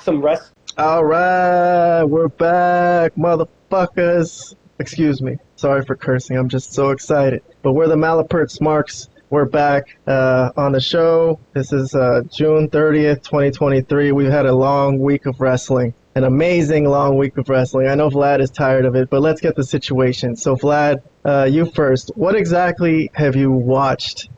some rest. All right, we're back, motherfuckers. Excuse me. Sorry for cursing. I'm just so excited. But we're the Malapert Smarks. We're back on the show. This is June 30th, 2023. We've had a long week of wrestling. An amazing long week of wrestling. I know Vlad is tired of it, but let's get the situation. So, Vlad, you first. What exactly have you watched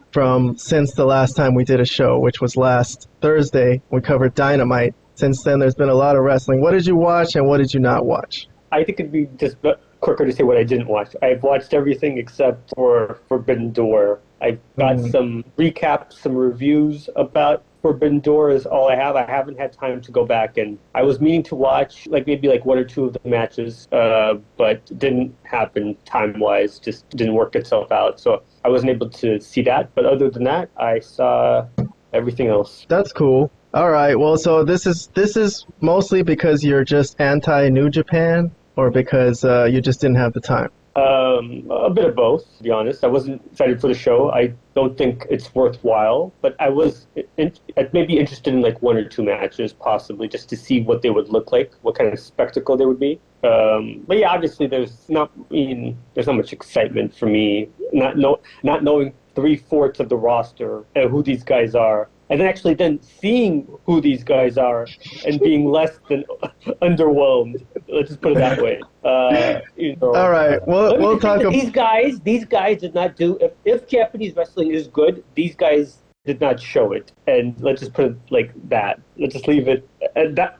since the last time we did a show, which was last Thursday? We covered Dynamite. Since then, there's been a lot of wrestling. What did you watch and what did you not watch? I think it'd be just quicker to say what I didn't watch. I've watched everything except for Forbidden Door. I've got some recaps, some reviews about Forbidden Door is all I have. I haven't had time to go back, and I was meaning to watch maybe one or two of the matches, but didn't happen time-wise. Just didn't work itself out, so I wasn't able to see that. But other than that, I saw everything else. That's cool. All right. Well, so this is mostly because you're just anti-New Japan, or because you just didn't have the time? A bit of both, to be honest. I wasn't excited for the show. I don't think it's worthwhile, but I was maybe interested in one or two matches, possibly, just to see what they would look like, what kind of spectacle they would be. But yeah, obviously there's not much excitement for me not knowing 3/4 of the roster and who these guys are. And then actually seeing who these guys are and being less than underwhelmed. Let's just put it that way. All right. We'll talk about these guys did not do. If Japanese wrestling is good, these guys did not show it. And let's just put it like that. Let's just leave it.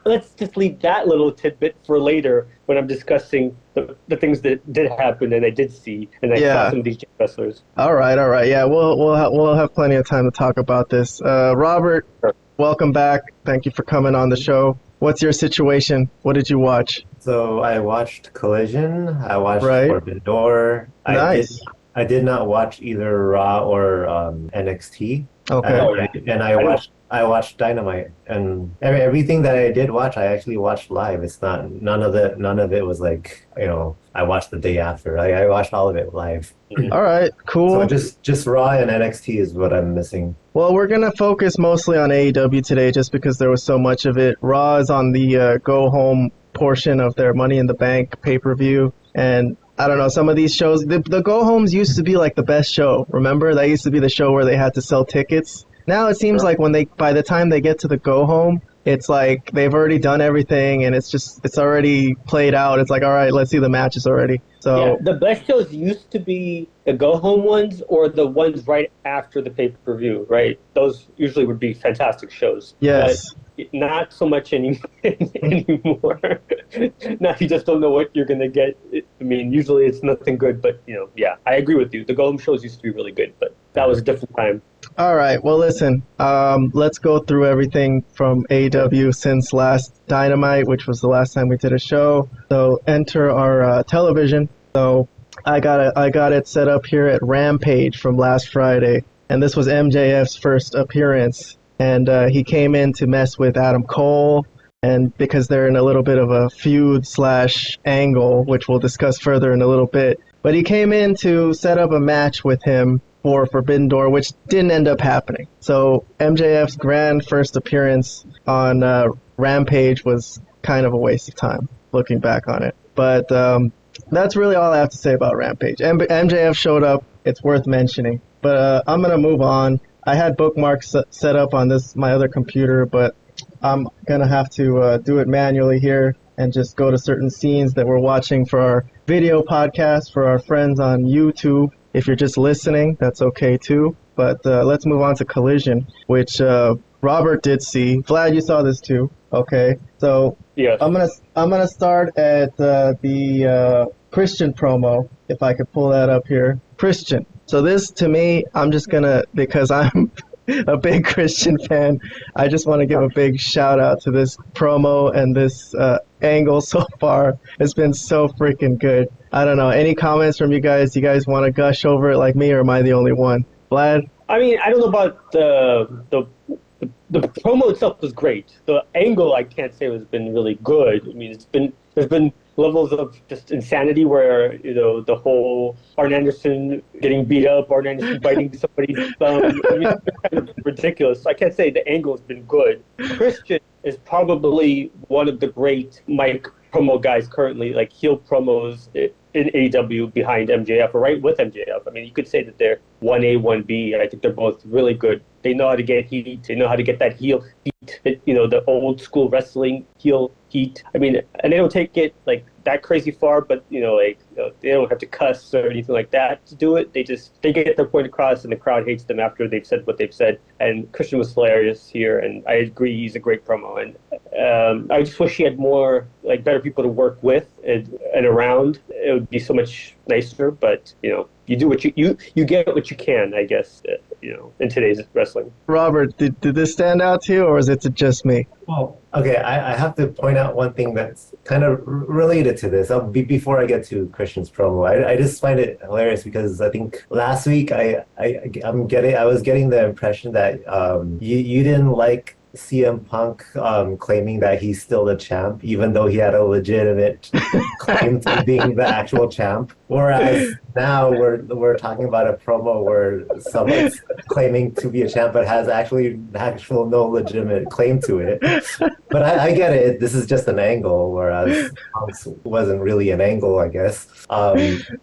Let's just leave that little tidbit for later when I'm discussing the things that did happen and I did see, and I saw some of these wrestlers. All right. Yeah, we'll have plenty of time to talk about this. Robert, welcome back. Thank you for coming on the show. What's your situation? What did you watch? So I watched Collision. I watched Forbidden Door. Nice. I did not watch either Raw or NXT. Okay. And I watched Dynamite, and everything that I did watch, I actually watched live. It's not none of it was I watched the day after. I watched all of it live. All right, cool. So just Raw and NXT is what I'm missing. Well, we're gonna focus mostly on AEW today, just because there was so much of it. Raw is on the go home portion of their Money in the Bank pay-per-view, and I don't know, some of these shows, the go-homes used to be the best show. Remember? That used to be the show where they had to sell tickets. Now it seems like by the time they get to the go-home, it's like they've already done everything and it's already played out. It's like, all right, let's see the matches already. So yeah, the best shows used to be the go-home ones or the ones right after the pay-per-view, right? Those usually would be fantastic shows. Yes. But not so much anymore. Now you just don't know what you're going to get. I mean, usually it's nothing good, but, yeah, I agree with you. The go-home shows used to be really good, but that was a different time. All right. Well, listen, let's go through everything from AEW since last Dynamite, which was the last time we did a show. So enter our television. So I got it set up here at Rampage from last Friday, and this was MJF's first appearance. And he came in to mess with Adam Cole, and because they're in a little bit of a feud/angle, which we'll discuss further in a little bit. But he came in to set up a match with him for Forbidden Door, which didn't end up happening. So MJF's grand first appearance on Rampage was kind of a waste of time, looking back on it. But that's really all I have to say about Rampage. MJF showed up. It's worth mentioning. But I'm going to move on. I had bookmarks set up on my other computer, but I'm going to have to do it manually here and just go to certain scenes that we're watching for our video podcast for our friends on YouTube. If you're just listening, that's okay too. But let's move on to Collision, which Robert did see. Vlad, you saw this too. Okay. So yes. I'm gonna start at the Christian promo, if I could pull that up here. Christian. So this, to me, because I'm a big Christian fan, I just want to give a big shout out to this promo and this angle so far. It's been so freaking good. I don't know. Any comments from you guys? Do you guys want to gush over it like me, or am I the only one? Vlad? I mean, I don't know about the promo itself was great. The angle, I can't say has been really good. I mean, there's been levels of just insanity where, the whole Arn Anderson getting beat up, Arn Anderson biting somebody's thumb. I mean, it's kind of ridiculous. So I can't say the angle has been good. Christian, is probably one of the great mic promo guys currently, like heel promos in AEW behind MJF or right with MJF. I mean, you could say that they're 1A, 1B. I think they're both really good. They know how to get heat. They know how to get that heel heat, the old school wrestling heel heat. I mean, and they don't take it like that crazy far, but they don't have to cuss or anything like that to do it. They get their point across, and the crowd hates them after they've said what they've said. And Christian was hilarious here, and I agree he's a great promo. And I just wish he had more better people to work with and around. It would be so much nicer. But you do what you get what you can, I guess. In today's wrestling. Robert, did this stand out to you, or is it just me? Well, okay, I have to point out one thing that's kind of related to this. Before I get to Christian's promo, I just find it hilarious because I think last week I was getting the impression that you didn't like CM Punk claiming that he's still the champ, even though he had a legitimate claim to being the actual champ. Whereas now we're talking about a promo where someone's claiming to be a champ but has actually no legitimate claim to it. But I get it. This is just an angle, whereas Punk's wasn't really an angle, I guess. But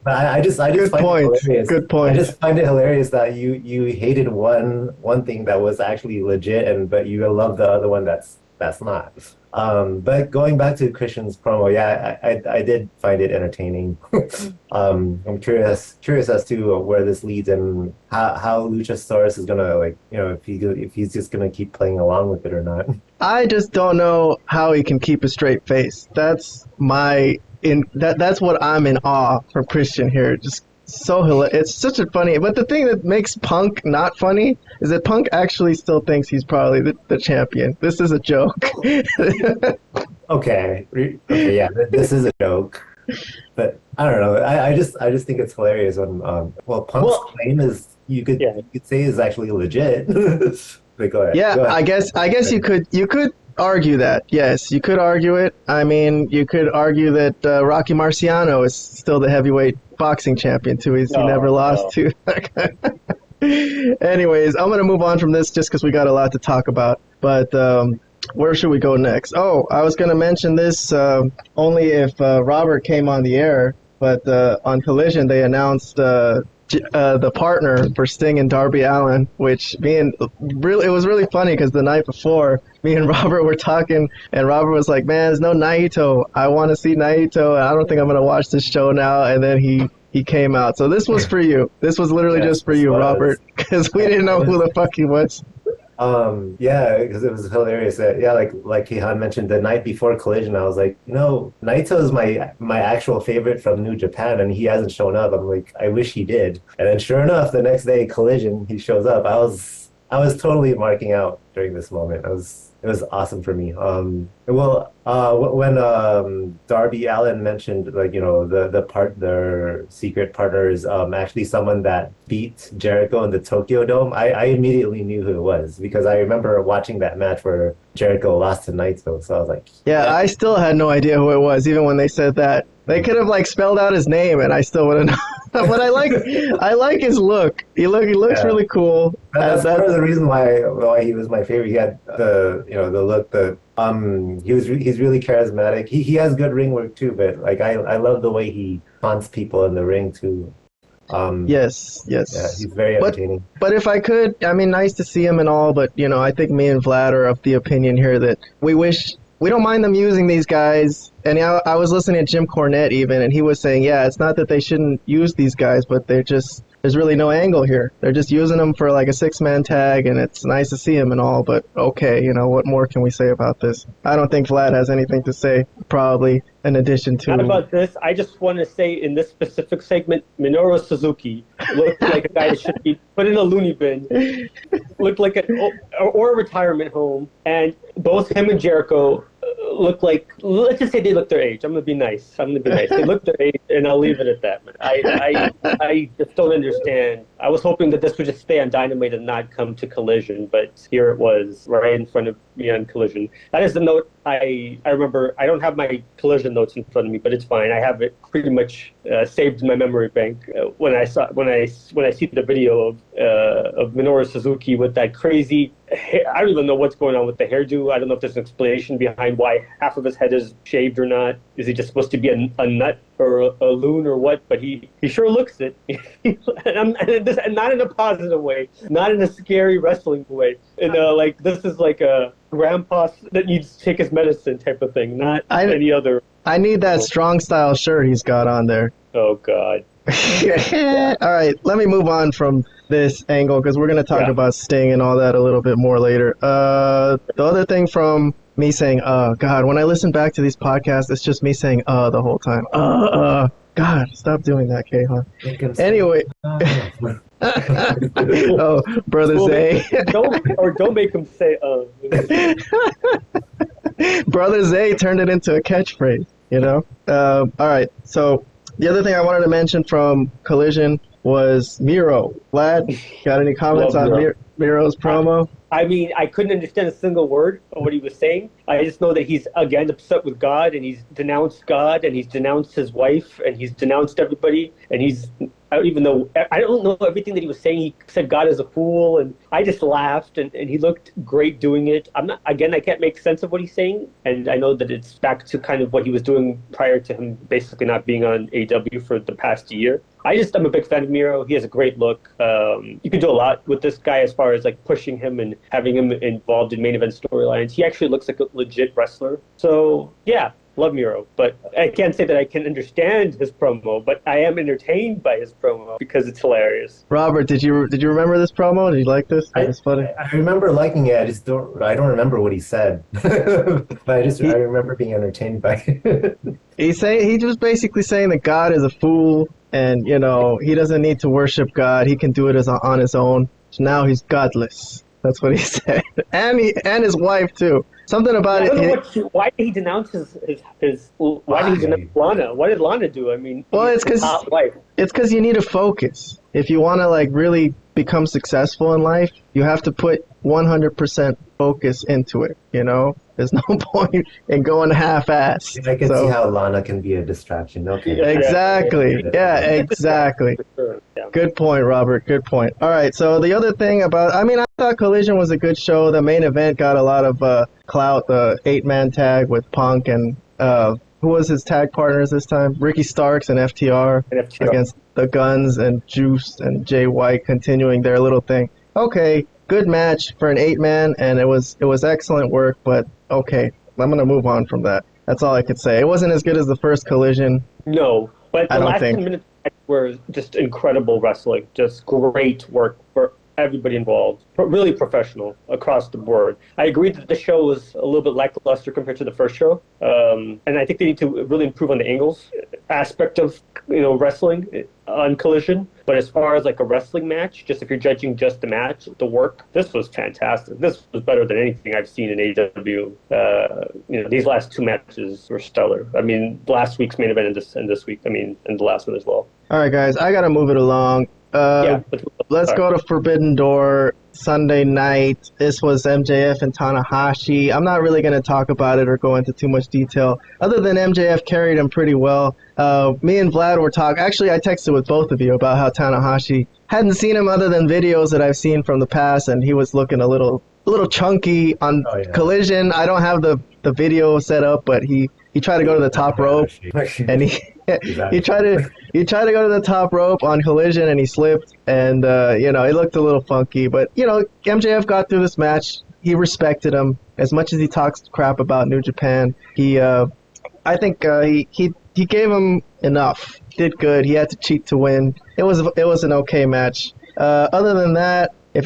I just find it hilarious. Good point. I just find it hilarious that you hated one thing that was actually legit, but you love the other one that's not. But going back to Christian's promo, yeah, I did find it entertaining. I'm curious as to where this leads and how Luchasaurus is gonna if he's just gonna keep playing along with it or not. I just don't know how he can keep a straight face. That's what I'm in awe from Christian here. Just so hilarious. It's such a funny, but the thing that makes Punk not funny is that Punk actually still thinks he's probably the champion. This is a joke. Okay, yeah, this is a joke. But I don't know. I just think it's hilarious when Punk's claim is you could say is actually legit. But go ahead. Yeah, go ahead. I guess you could argue that. Yes, you could argue it. I mean, you could argue that Rocky Marciano is still the heavyweight boxing champion too. He never lost to. Anyways, I'm gonna move on from this just because we got a lot to talk about. But where should we go next? Oh, I was gonna mention this only if Robert came on the air. But on Collision, they announced the partner for Sting and Darby Allin, which it was really funny because the night before, me and Robert were talking, and Robert was like, "Man, there's no Naito. I want to see Naito, and I don't think I'm gonna watch this show now." And then he came out. So this was for you. This was literally just for you, Robert, because we didn't know who the fuck he was. Yeah, because it was hilarious. Like Kehan mentioned, the night before Collision, I was like, Naito is my actual favorite from New Japan, and he hasn't shown up. I'm like, I wish he did. And then sure enough, the next day, Collision, he shows up. I was totally marking out during this moment. It was awesome for me. When Darby Allin mentioned their secret partner is actually someone that beat Jericho in the Tokyo Dome, I immediately knew who it was because I remember watching that match where Jericho lost to Naito. So I was like, yeah, I still had no idea who it was, even when they said that. They could have spelled out his name, and I still wouldn't know. But I like his look. He looks really cool. That's part of the reason why he was my favorite. He had the look. He's really charismatic. He has good ring work too. But I love the way he taunts people in the ring too. Yes. Yeah, he's very entertaining. But if I could, I mean, nice to see him and all. But I think me and Vlad are of the opinion here that we don't mind them using these guys. And I was listening to Jim Cornette even, and he was saying, yeah, it's not that they shouldn't use these guys, but there's really no angle here. They're just using them for a 6-man tag, and it's nice to see them and all, but okay, what more can we say about this? I don't think Vlad has anything to say, probably, in addition to... Not about this. I just want to say in this specific segment, Minoru Suzuki looked like a guy that should be put in a loony bin, looked like or a retirement home, and both him and Jericho look like, let's just say they look their age. I'm going to be nice. They look their age, and I'll leave it at that. I just don't understand. I was hoping that this would just stay on Dynamite and not come to Collision, but here it was right in front of me on Collision. That is the note I remember. I don't have my Collision notes in front of me, but it's fine. I have it pretty much saved in my memory bank. When I see the video of Minoru Suzuki with that crazy, I don't even know what's going on with the hairdo. I don't know if there's an explanation behind why half of his head is shaved or not. Is he just supposed to be a nut or a loon or what? But he sure looks it. and not in a positive way, not in a scary wrestling way. And like this is like a grandpa that needs to take his medicine type of thing, not any other. I need that strong style shirt he's got on there. Oh God. All right, let me move on from this angle because we're going to talk about Sting and all that a little bit more later. The other thing from me saying, God, when I listen back to these podcasts, it's just me saying, the whole time. God, stop doing that, K-Hon. Anyway. Oh, Brother Zay. Don't make him say, Brother Zay turned it into a catchphrase, you know? All right, so the other thing I wanted to mention from Collision was Miro. Vlad, got any comments on Miro's promo? I mean, I couldn't understand a single word of what he was saying. I just know that he's, again, upset with God, and he's denounced God, and he's denounced his wife, and he's denounced everybody, and I don't know everything that he was saying. He said God is a fool, and I just laughed, and he looked great doing it. I can't make sense of what he's saying, and I know that it's back to kind of what he was doing prior to him basically not being on AW for the past year. I'm a big fan of Miro. He has a great look. You can do a lot with this guy as far as like pushing him and having him involved in main event storylines. He actually looks like a legit wrestler. So yeah, love Miro. But I can't say that I can understand his promo, but I am entertained by his promo because it's hilarious. Robert, did you remember this promo? Did you like this? It's funny. I remember liking it. I don't remember what he said, but I remember being entertained by it. He was basically saying that God is a fool. And, you know, he doesn't need to worship God. He can do it on his own. So now he's godless. That's what he said. And his wife, too. Something about it. Why did he denounce why did he denounce Lana? What did Lana do? I mean, well, it's because you need to focus. If you want to, like, really become successful in life, you have to put 100% focus into it, you know? There's no point in going half-ass. I can see how Lana can be a distraction. Okay. Exactly. Yeah, exactly. Good point, Robert. Good point. All right, so the other thing I thought Collision was a good show. The main event got a lot of clout, the 8-man tag with Punk and who was his tag partners this time? Ricky Starks and FTR against the Guns and Juice and Jay White continuing their little thing. Okay, good match for an 8-man, and it was excellent work, but okay, I'm going to move on from that. That's all I could say. It wasn't as good as the first Collision. No, but the last 10 minutes were just incredible wrestling. Just great work for everybody involved. Really professional across the board. I agree that the show was a little bit lackluster compared to the first show. And I think they need to really improve on the angles aspect of, wrestling on Collision. But as far as like a wrestling match, just if you're judging just the match, the work, this was fantastic. This was better than anything I've seen in AEW. These last two matches were stellar. I mean, last week's main event and this week, and the last one as well. All right, guys, I got to move it along. Let's go to Forbidden Door Sunday night. This was MJF and Tanahashi. I'm not really going to talk about it or go into too much detail, other than MJF carried him pretty well. Me and Vlad were talking. Actually, I texted with both of you about how Tanahashi hadn't seen him other than videos that I've seen from the past, and he was looking a little chunky on Collision. I don't have the video set up, but he tried to go to the top rope, and he tried to go to the top rope on Collision, and he slipped, and it looked a little funky. But MJF got through this match. He respected him as much as he talks crap about New Japan. I think he gave him enough. Did good. He had to cheat to win. It was an okay match. Other than that, if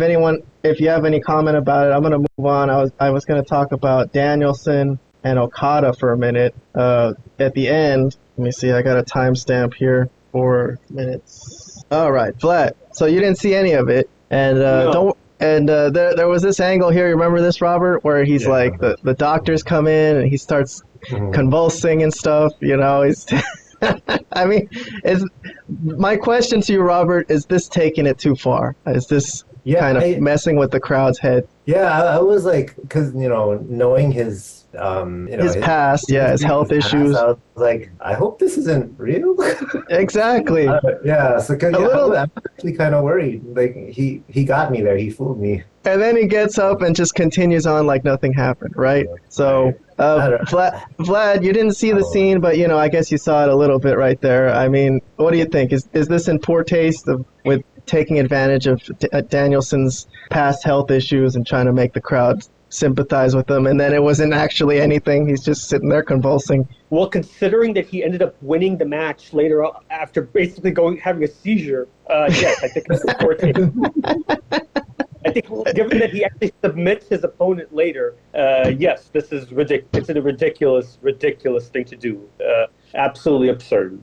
you have any comment about it, I'm gonna move on. I was gonna talk about Danielson and Okada for a minute. At the end, let me see. I got a timestamp here. 4 minutes. All right, Vlad. So you didn't see any of it, and no. There was this angle here. You remember this, Robert, where he's like the doctors come in and he starts convulsing and stuff. He's I mean, my question to you, Robert, is this taking it too far? Is this kind of messing with the crowd's head? Yeah, I was like, because, knowing his, his past, his health issues. I was like, I hope this isn't real. Exactly. Yeah, so I'm actually kind of worried. Like, he got me there. He fooled me. And then he gets up and just continues on like nothing happened, right? So, Vlad, you didn't see the scene, but, I guess you saw it a little bit right there. I mean, what do you think? Is this in poor taste with taking advantage of Danielson's past health issues and trying to make the crowd sympathize with him, and then it wasn't actually anything? He's just sitting there convulsing. Well, considering that he ended up winning the match later on after basically having a seizure, yes, I think it's poor taste. I think, given that he actually submits his opponent later, yes, this is ridiculous. It's a ridiculous thing to do. Absolutely absurd.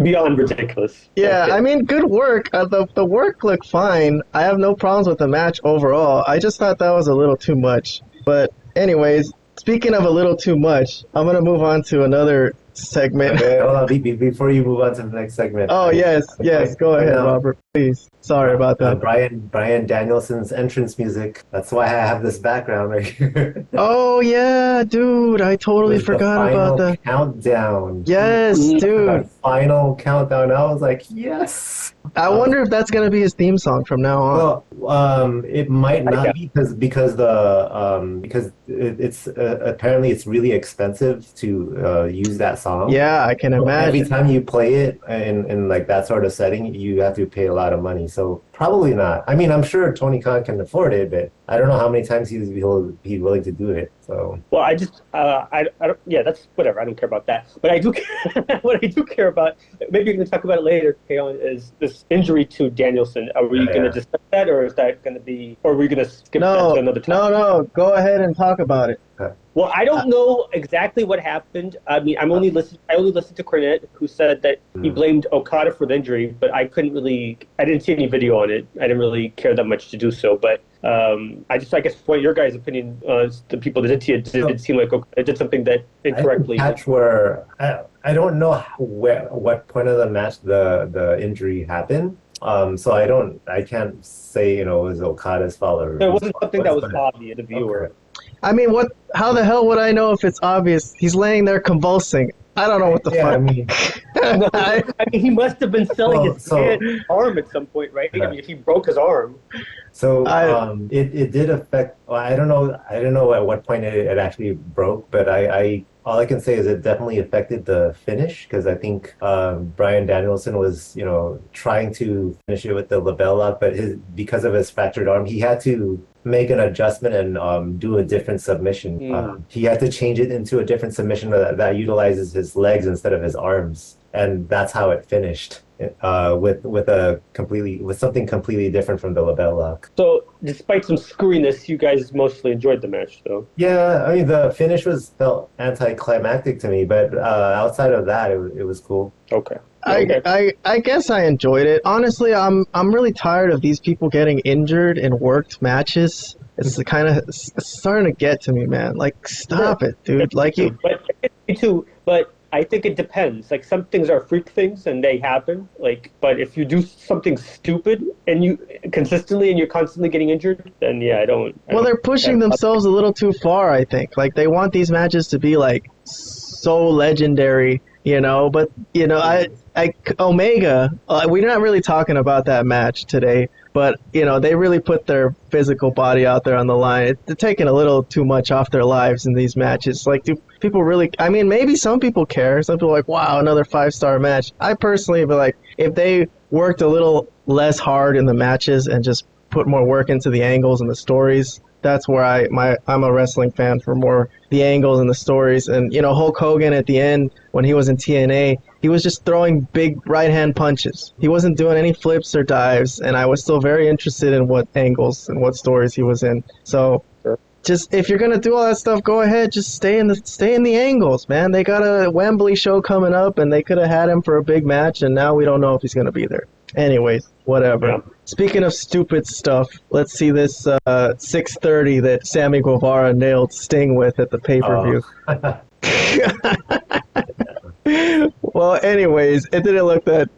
Beyond ridiculous. Yeah, I mean, good work. The work looked fine. I have no problems with the match overall. I just thought that was a little too much. But anyways, speaking of a little too much, I'm going to move on to another segment. Okay, hold on, before you move on to the next segment. Oh, yes. Go ahead, Robert, please. Sorry about that. Brian Danielson's entrance music. That's why I have this background right here. Oh, yeah, dude. I totally forgot about the countdown. Yes, dude. Final countdown. I was like, yes. I wonder if that's going to be his theme song from now on. Well, it might not be because it's apparently it's really expensive to use that song. Yeah, I can imagine. Every time you play it in like that sort of setting, you have to pay a lot of money. So probably not. I mean, I'm sure Tony Khan can afford it, but I don't know how many times he'll be willing to do it. So well, I just I don't. Yeah, that's whatever. I don't care about that. But I do what I do care about. Maybe we can talk about it later. Keon, is this injury to Danielson? Are we going to discuss that, or is that going to be, or are we going to skip that to another time? No. Go ahead and talk about it. Well, I don't know exactly what happened. I mean, I only listened to Cornette, who said that he blamed Okada for the injury, but I didn't see any video on it. I didn't really care that much to do so. But I guess what your guys' opinion, the people that did see it, did it seem like Okada did something that incorrectly. I don't know what point of the match the injury happened. So I can't say, it was Okada's fault or. There wasn't something that was obvious to the viewer. Okay. I mean, how the hell would I know if it's obvious? He's laying there convulsing. I don't know what the fuck. I mean, he must have been selling his arm at some point, right? I mean, if he broke his arm. So it did affect. Well, I don't know at what point it actually broke, but all I can say is it definitely affected the finish, because I think Brian Danielson was, trying to finish it with the label lock, but because of his fractured arm, he had to make an adjustment and do a different submission. He had to change it into a different submission that utilizes his legs instead of his arms, and that's how it finished. With something completely different from the label lock. So, despite some screwiness, you guys mostly enjoyed the match, though. Yeah, I mean, the finish felt anticlimactic to me, but outside of that, it was cool. Okay. I guess I enjoyed it. Honestly, I'm really tired of these people getting injured in worked matches. It's starting to get to me, man. Like, stop it, dude. Like you. Me too. But I think it depends. Like, some things are freak things and they happen. Like, but if you do something stupid and you consistently and you're constantly getting injured, then yeah, I don't. They're pushing themselves a little too far, I think. Like, they want these matches to be like so legendary, But Omega. We're not really talking about that match today. But, they really put their physical body out there on the line. They're taking a little too much off their lives in these matches. Like, do people really... I mean, maybe some people care. Some people are like, wow, another 5-star match. I personally be like, if they worked a little less hard in the matches and just put more work into the angles and the stories, that's where I'm a wrestling fan for more the angles and the stories. And, Hulk Hogan at the end, when he was in TNA, he was just throwing big right-hand punches. He wasn't doing any flips or dives, and I was still very interested in what angles and what stories he was in. So just if you're going to do all that stuff, go ahead. Just stay in the angles, man. They got a Wembley show coming up, and they could have had him for a big match, and now we don't know if he's going to be there. Anyways, whatever. Yeah. Speaking of stupid stuff, let's see this 6:30 that Sammy Guevara nailed Sting with at the pay-per-view. Well, anyways, it didn't look that.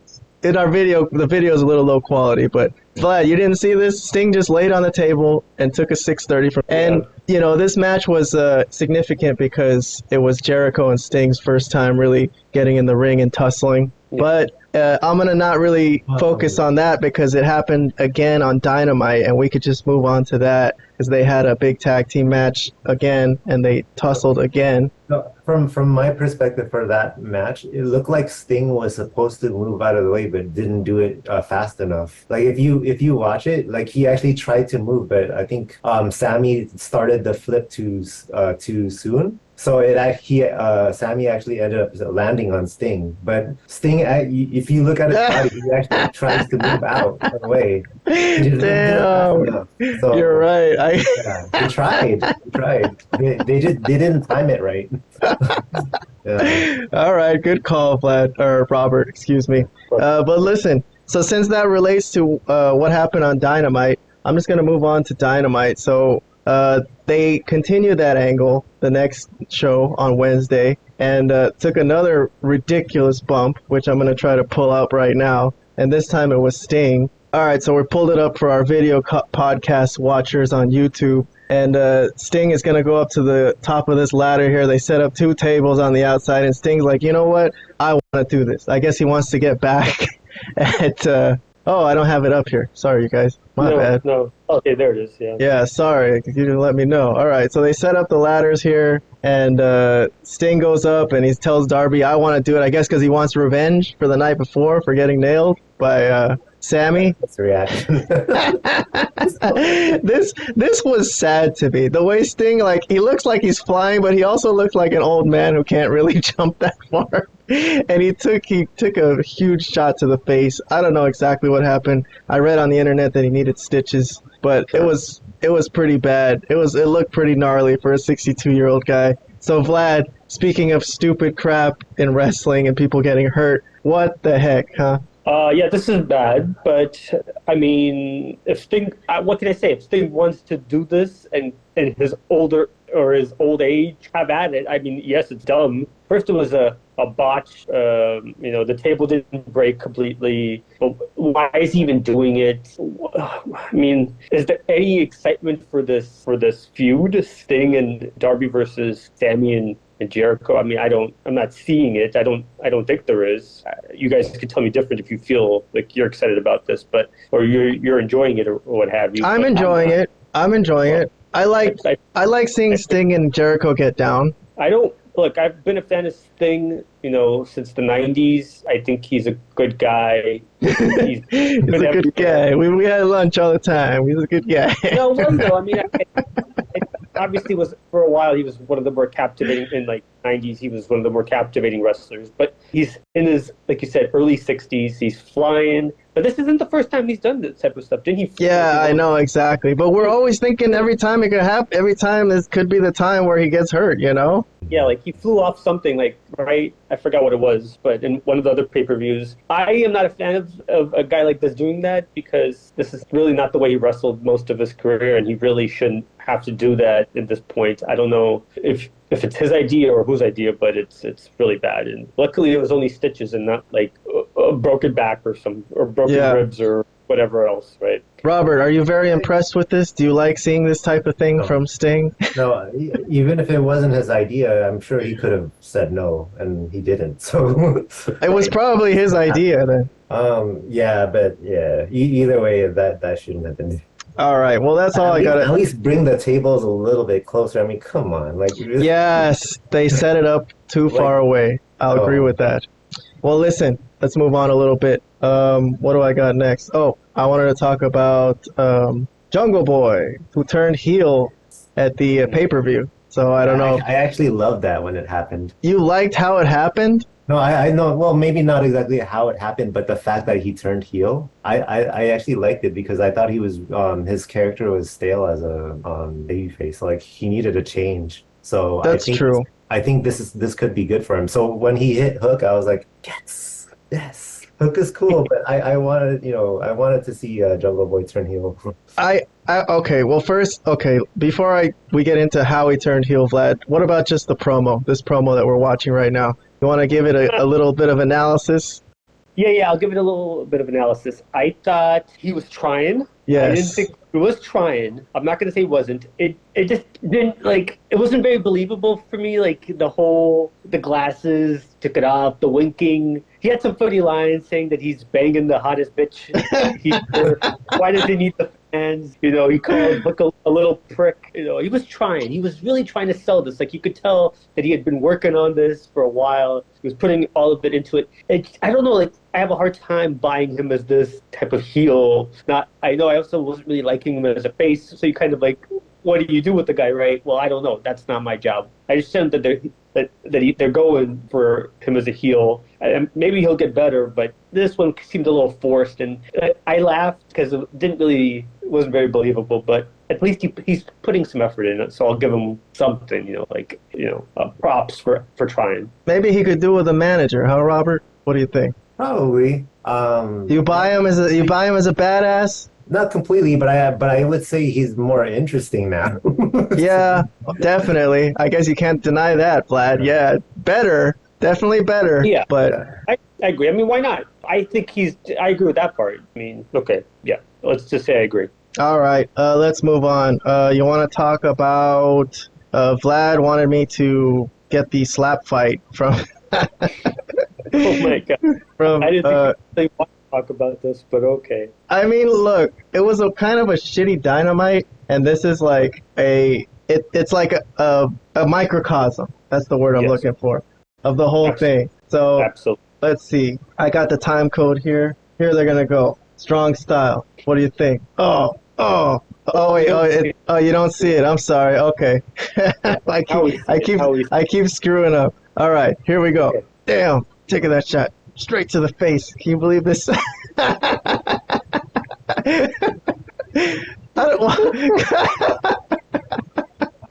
In our video, the video is a little low quality, but Vlad, you didn't see this? Sting just laid on the table and took a 630 from. And this match was significant because it was Jericho and Sting's first time really getting in the ring and tussling. Yeah. But I'm gonna not really focus on that because it happened again on Dynamite, and we could just move on to that because they had a big tag team match again and they tussled again. No, from my perspective for that match, it looked like Sting was supposed to move out of the way but didn't do it fast enough. Like if you watch it, like he actually tried to move, but I think Sammy started the flip too soon. So Sammy actually ended up landing on Sting. But Sting, if you look at his body, he actually tries to move out of the way. Damn, so, you're right. They tried. They didn't time it right. All right, good call, Vlad or Robert. Excuse me. But listen. So since that relates to what happened on Dynamite, I'm just gonna move on to Dynamite. So. They continued that angle the next show on Wednesday and took another ridiculous bump, which I'm going to try to pull up right now. And this time it was Sting. All right, so we pulled it up for our video podcast watchers on YouTube. And Sting is going to go up to the top of this ladder here. They set up 2 tables on the outside. And Sting's like, you know what? I want to do this. I guess he wants to get back at... I don't have it up here. Sorry, you guys. My bad. No. Okay, there it is. Yeah. Yeah, sorry. You didn't let me know. All right, so they set up the ladders here, and Sting goes up, and he tells Darby, I want to do it, I guess because he wants revenge for the night before for getting nailed by Sammy. That's the reaction. This was sad to me. The way Sting, he looks like he's flying, but he also looks like an old man who can't really jump that far. And he took a huge shot to the face. I don't know exactly what happened. I read on the internet that he needed stitches, but it was pretty bad. It looked pretty gnarly for a 62-year-old guy. So Vlad, speaking of stupid crap in wrestling and people getting hurt, what the heck, huh? Yeah, this is bad, but I mean, if Sting, what can I say? If Sting wants to do this and in his old age, have at it. I mean, yes, it's dumb. First, it was a botch. The table didn't break completely. But why is he even doing it? I mean, is there any excitement for this feud, Sting and Darby versus Sammy and Jericho? I mean, I'm not seeing it. I don't think there is. You guys could tell me different if you feel like you're excited about this, or you're enjoying it or what have you. I'm enjoying it. I like seeing Sting and Jericho get down. I've been a fan of Sting, since the 90s. I think he's a good guy. He's a good guy. We had lunch all the time. He's a good guy. No, I mean, obviously for a while he was one of the more captivating in 90s. He was one of the more captivating wrestlers, but he's in his, like you said, early 60s. He's flying, but this isn't the first time he's done this type of stuff. Didn't he? Yeah, I know exactly. But we're always thinking every time it could happen. Every time this could be the time where he gets hurt. Yeah, he flew off something right. I forgot what it was, but in one of the other pay-per-views. I am not a fan of a guy like this doing that because this is really not the way he wrestled most of his career, and he really shouldn't have to do that at this point. I don't know if it's his idea or whose idea, but it's really bad. And luckily, it was only stitches and not a broken back or broken ribs or whatever else, right? Robert, are you very impressed with this? Do you like seeing this type of thing from Sting? No, even if it wasn't his idea, I'm sure he could have said no, and he didn't. So it was probably his idea then. Either way, that shouldn't have been. All right, well, that's all I got. At least bring the tables a little bit closer. I mean, come on, Yes, they set it up too far away. I'll agree with that. Well, listen, let's move on a little bit. What do I got next? Oh, I wanted to talk about Jungle Boy, who turned heel at the pay-per-view. So I don't know. I actually loved that when it happened. You liked how it happened? No, I know. Well, maybe not exactly how it happened, but the fact that he turned heel, I actually liked it because I thought he was his character was stale as a babyface. He needed a change. So that's true. I think this could be good for him. So when he hit Hook, I was like, yes, Hook is cool, but I wanted to see Jungle Boy turn heel. Okay, well, first, okay, before we get into how he turned heel, Vlad, what about just the promo, this promo that we're watching right now? You want to give it a little bit of analysis? Yeah, I'll give it a little bit of analysis. I thought he was trying. Yes. I didn't think he was trying. I'm not going to say he wasn't. It just didn't, like, it wasn't very believable for me, like, the glasses, took it off, the winking. He had some funny lines saying that he's banging the hottest bitch here. Why does he need the fans? You know, he called Hook a little prick. You know, he was trying. He was really trying to sell this. Like, you could tell that he had been working on this for a while. He was putting all of it into it. I don't know, like, I have a hard time buying him as this type of heel. I know I also wasn't really liking him as a face, so you kind of like, what do you do with the guy, right? Well, I don't know. That's not my job. I just assume that they're going for him as a heel. And maybe he'll get better, but this one seemed a little forced, and I laughed because it wasn't very believable, but at least he's putting some effort in it, so I'll give him something, props for trying. Maybe he could do with a manager, huh, Robert? What do you think? Probably. You buy him as a badass? Not completely, but I would say he's more interesting now. Yeah, definitely. I guess you can't deny that, Vlad. Yeah, better. Definitely better. Yeah. But I agree. I mean, why not? I agree with that part. I mean, okay. Yeah. Let's just say I agree. all right, let's move on. You want to talk about Vlad wanted me to get the slap fight from Oh my god. I didn't think you want to talk about this, but okay. I mean, look, it was a kind of a shitty Dynamite, and this is like it's like a microcosm. That's the word I'm looking for, of the whole thing. So Absolutely. let's see. I got the time code here. Here they're gonna go. Strong style. What do you think? Oh, wait, you don't see it. I'm sorry. Okay. I keep screwing up. All right, here we go. Okay. Damn, taking that shot straight to the face. Can you believe this?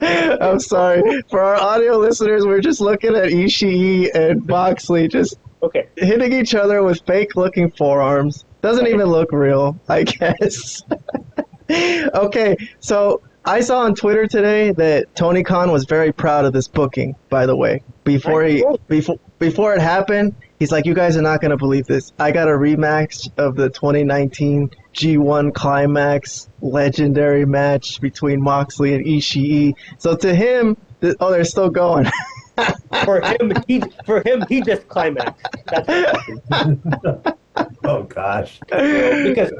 I'm sorry. For our audio listeners, we're just looking at Ishii and Moxley just hitting each other with fake-looking forearms. Doesn't even look real, I guess. Okay, so I saw on Twitter today that Toni Khan was very proud of this booking, by the way. Before it happened, he's like, you guys are not going to believe this. I got a rematch of the 2019 G1 Climax legendary match between Moxley and Ishii. So to him, they're still going. For him, he just climaxed. That's Oh gosh. because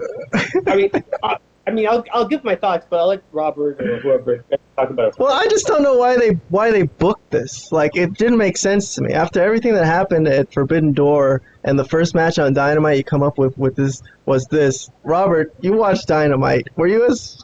I mean, I'll give my thoughts, but I'll let Robert or whoever talk about it. Well, I just don't know why they booked this. Like, it didn't make sense to me. After everything that happened at Forbidden Door and the first match on Dynamite you come up with this. Robert, you watched Dynamite. Were you as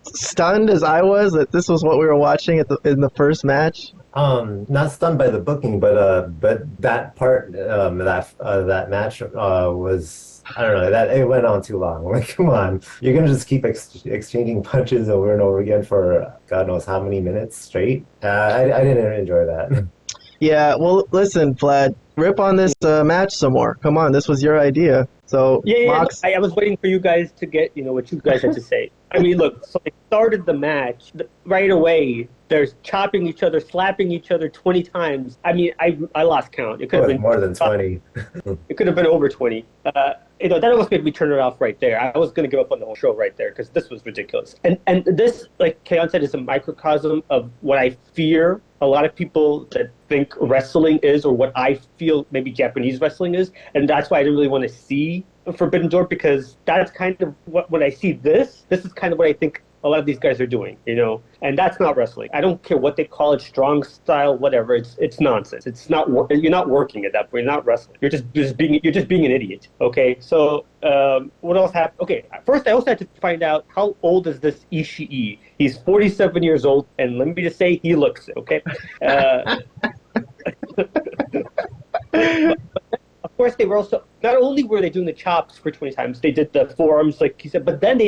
stunned as I was that this was what we were watching in the first match? Not stunned by the booking, but that part, that match was, I don't know, that it went on too long. Like, come on, you're gonna just keep exchanging punches over and over again for God knows how many minutes straight. I didn't enjoy that. Yeah, well, listen, Vlad, rip on this match some more. Come on, this was your idea. So I was waiting for you guys to get what you guys had to say. I mean, look, so they started the match right away. They're chopping each other, slapping each other 20 times. I mean, I lost count. It could have been more than 20. It could have been over 20. That almost made me turn it off right there. I was going to give up on the whole show right there because this was ridiculous. And this, like Keon said, is a microcosm of what I fear a lot of people that think wrestling is, or what I feel maybe Japanese wrestling is. And that's why I didn't really want to see Forbidden Door, because that's kind of when I see this is kind of what I think a lot of these guys are doing, and that's not wrestling. I don't care what they call it, strong style, whatever. It's nonsense. It's not. You're not working at that point. You're not wrestling. You're just being an idiot. Okay. So what else happened? Okay. First, I also had to find out how old is this Ishii. He's 47 years old, and let me just say, he looks it. Okay. Of course, they were also, not only were they doing the chops for 20 times, they did the forearms, like he said, but then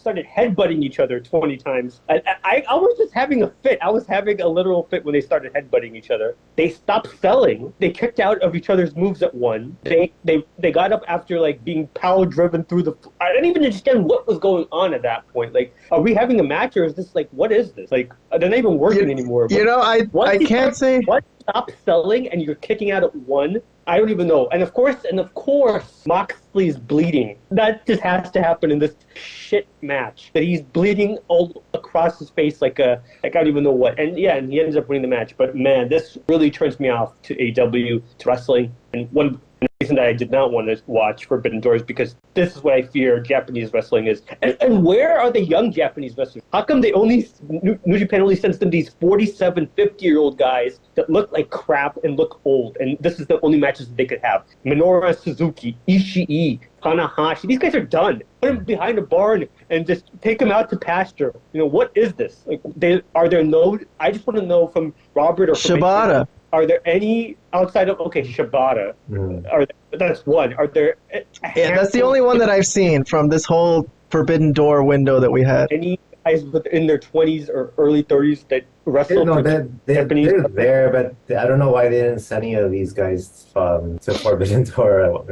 started headbutting each other 20 times. I was just having a fit. I was having a literal fit when they started headbutting each other. They stopped selling. They kicked out of each other's moves at one. They got up after like being power driven through the. I didn't even understand what was going on at that point. Like, are we having a match or is this like, what is this? Like, they're not even working anymore. I can't say. What? Stop selling and you're kicking out at one. I don't even know. And of course, Moxley's bleeding. That just has to happen in this shit match. That he's bleeding all across his face like I don't even know what. And yeah, and he ends up winning the match. But man, this really turns me off to AEW, to wrestling. And one reason that I did not want to watch Forbidden Door is because this is what I fear Japanese wrestling is. And where are the young Japanese wrestlers? How come New Japan only sends them these 47, 50-year-old guys that look like crap and look old? And this is the only matches that they could have. Minoru Suzuki, Ishii, Tanahashi. These guys are done. Put them behind a barn and just take them out to pasture. What is this? Like, I just want to know from Robert or from Shibata. Are there any outside of Shibata? That's one. Are there? Yeah, that's the only one that I've seen from this whole Forbidden Door window that we had. Any guys in their 20s or early 30s that wrestle? They're there, but I don't know why they didn't send any of these guys to Forbidden Door.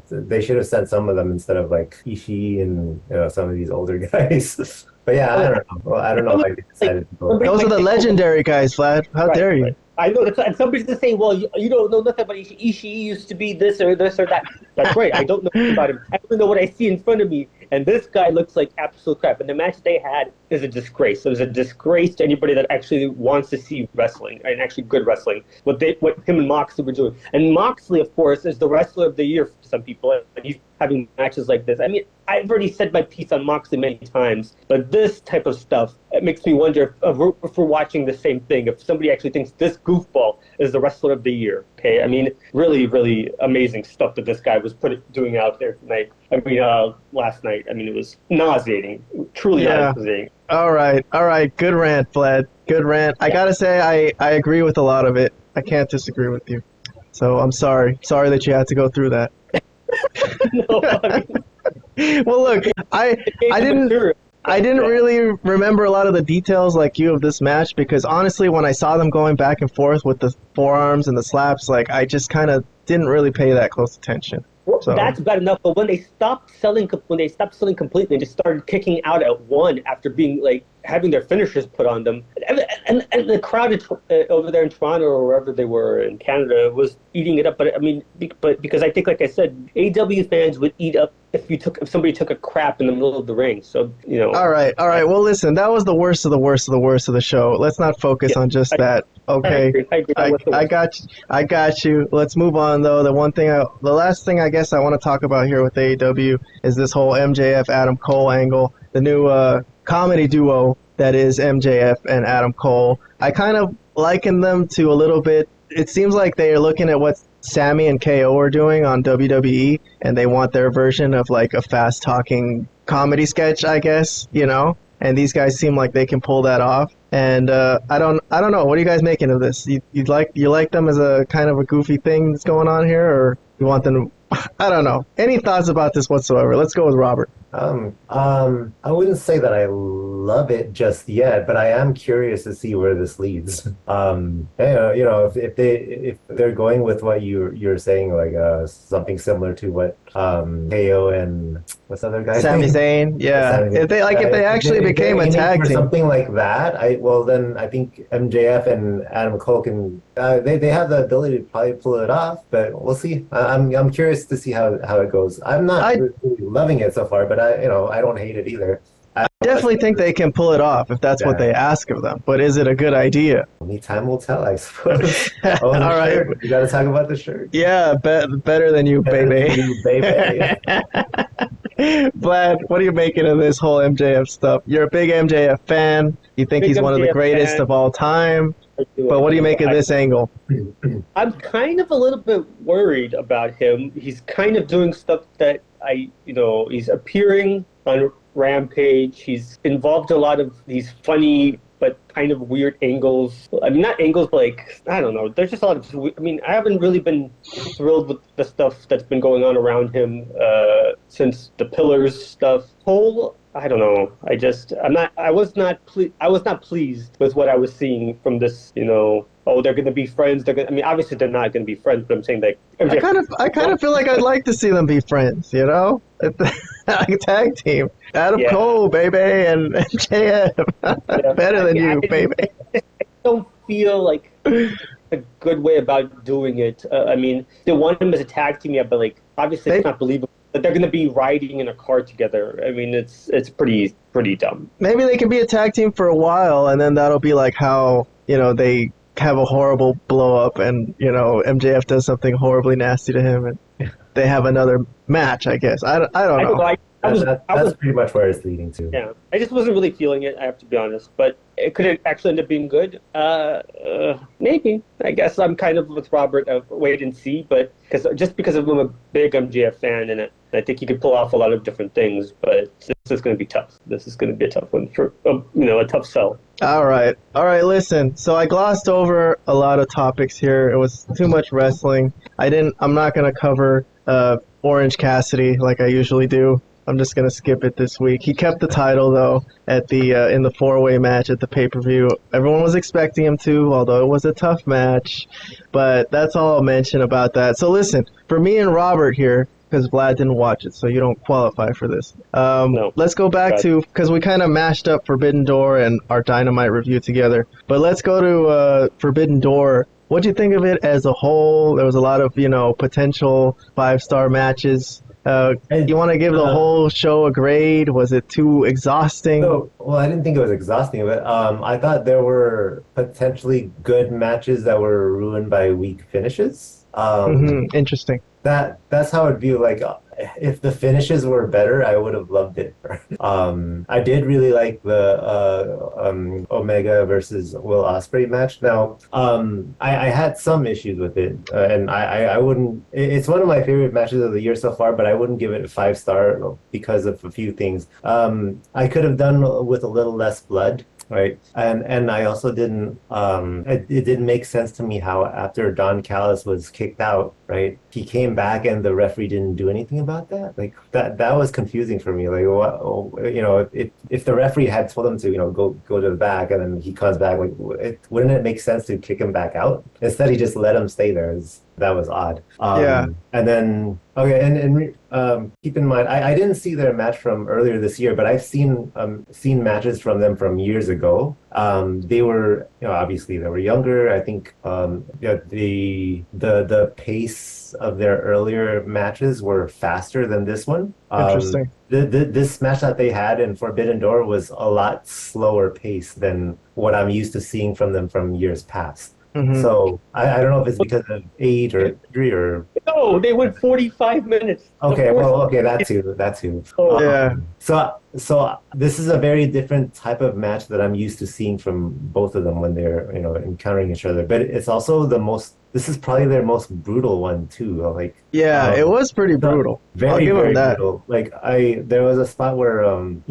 They should have sent some of them instead of like Ishii and some of these older guys. But yeah, I don't know. Well, I don't know why they decided to go. Those are the legendary guys, Vlad. How dare you? Right. I know that's, and somebody's just saying, well, you don't know nothing about Ishii. Ishii used to be this or that. That's right. I don't know about him. I only know what I see in front of me. And this guy looks like absolute crap. And the match they had is a disgrace. It was a disgrace to anybody that actually wants to see wrestling, and actually good wrestling, what him and Moxley were doing. And Moxley, of course, is the wrestler of the year for some people. And he's having matches like this. I mean, I've already said my piece on Moxley many times, but this type of stuff, it makes me wonder if we're watching the same thing, if somebody actually thinks this goofball is the wrestler of the year. Okay, I mean, really, really amazing stuff that this guy was doing out there tonight. I mean, last night. I mean, it was nauseating, truly nauseating. All right. Good rant, Vlad. Good rant. I gotta say, I agree with a lot of it. I can't disagree with you. So I'm sorry. Sorry that you had to go through that. No, I mean, well, look, I didn't really remember a lot of the details like you of this match because honestly, when I saw them going back and forth with the forearms and the slaps, like I just kind of didn't really pay that close attention. Well, that's bad enough, but when they stopped selling completely and just started kicking out at one after being like having their finishers put on them, and the crowd over there in Toronto or wherever they were in Canada was eating it up. But I mean, because I think, like I said, AEW fans would eat up if somebody took a crap in the middle of the ring. So All right. Well, listen, that was the worst of the show. Let's not focus on just that. Okay. I agree. I got you. Let's move on though. The last thing I guess I want to talk about here with AEW is this whole MJF Adam Cole angle, the new comedy duo that is MJF and Adam Cole. I kind of liken them to a little bit. It seems like they are looking at what Sammy and KO are doing on WWE, and they want their version of like a fast-talking comedy sketch, I guess, And these guys seem like they can pull that off. And I don't know. What are you guys making of this? You like them as a kind of a goofy thing that's going on here, or you want them to, I don't know. Any thoughts about this whatsoever? Let's go with Robert. I wouldn't say that I love it just yet, but I am curious to see where this leads. If they're going with what you're saying, like something similar to what KO and what's the other guy? Sami Zayn, yeah. If they actually became a tag team, something like that, then I think MJF and Adam Cole can. They have the ability to probably pull it off, but we'll see. I'm curious to see how it goes. I'm not really loving it so far, but I don't hate it either. I definitely think they can pull it off if that's what they ask of them. But is it a good idea? Only time will tell, I suppose. All right. Shirt. You got to talk about the shirt. Yeah, better than you, baby. Vlad, what are you making of this whole MJF stuff? You're a big MJF fan. You think he's one of the greatest of all time. But what do you make of this angle? I'm kind of a little bit worried about him. He's kind of doing stuff that he's appearing on Rampage. He's involved in a lot of these funny but kind of weird angles. I mean, not angles, but like, I don't know. There's just a lot of, I haven't really been thrilled with the stuff that's been going on around him since the Pillars stuff. Cole, I don't know. I was not pleased with what I was seeing from this, oh, they're going to be friends. I mean, obviously they're not going to be friends, but I'm saying that I kind of feel like I'd like to see them be friends, like a tag team. Adam Cole, baby, and MJF. Better than you, baby. I don't feel like a good way about doing it. I mean, they want them as a tag team, but like obviously it's not believable that they're going to be riding in a car together. I mean, it's pretty dumb. Maybe they can be a tag team for a while, and then that'll be like how they have a horrible blow up, and MJF does something horribly nasty to him, and they have another match. I guess I don't know. That's pretty much where it's leading to. Yeah, I just wasn't really feeling it. I have to be honest, but it could actually end up being good. Maybe. I guess I'm kind of with Robert of wait and see, but because I'm a big MJF fan, and I think he could pull off a lot of different things. But this is going to be tough. This is going to be a tough one for a tough sell. All right. Listen. So I glossed over a lot of topics here. It was too much wrestling. I'm not going to cover Orange Cassidy like I usually do. I'm just gonna skip it this week. He kept the title though at the in the 4-way match at the pay-per-view. Everyone was expecting him to, although it was a tough match. But that's all I'll mention about that. So listen, for me and Robert here, because Vlad didn't watch it, so you don't qualify for this. No. Let's go back to, because we kind of mashed up Forbidden Door and our Dynamite review together. But let's go to Forbidden Door. What do you think of it as a whole? There was a lot of potential 5-star matches. You want to give the whole show a grade? Was it too exhausting? Well, I didn't think it was exhausting, but I thought there were potentially good matches that were ruined by weak finishes. Interesting. That's how I'd view. Like, if the finishes were better, I would have loved it. I did really like the Omega versus Will Ospreay match. Now, I had some issues with it, and I wouldn't. It's one of my favorite matches of the year so far, but I wouldn't give it a 5-star because of a few things. I could have done with a little less blood. Right, and I also didn't. It didn't make sense to me how after Don Callis was kicked out, right, he came back and the referee didn't do anything about that. Like that was confusing for me. Like, what, if the referee had told him to, go to the back, and then he comes back, like, wouldn't it make sense to kick him back out? Instead, he just let him stay there. That was odd. Yeah. And then and keep in mind, I didn't see their match from earlier this year, but I've seen matches from them from years ago. They were, obviously they were younger. I think the pace of their earlier matches were faster than this one. Interesting. This match that they had in Forbidden Door was a lot slower pace than what I'm used to seeing from them from years past. Mm-hmm. So I don't know if it's because of age or injury or... No, they went 45 minutes. Okay, that too. Oh, yeah. So this is a very different type of match that I'm used to seeing from both of them when they're, encountering each other. But it's also this is probably their most brutal one too. Like, it was pretty brutal. Very, very brutal. Like there was a spot where when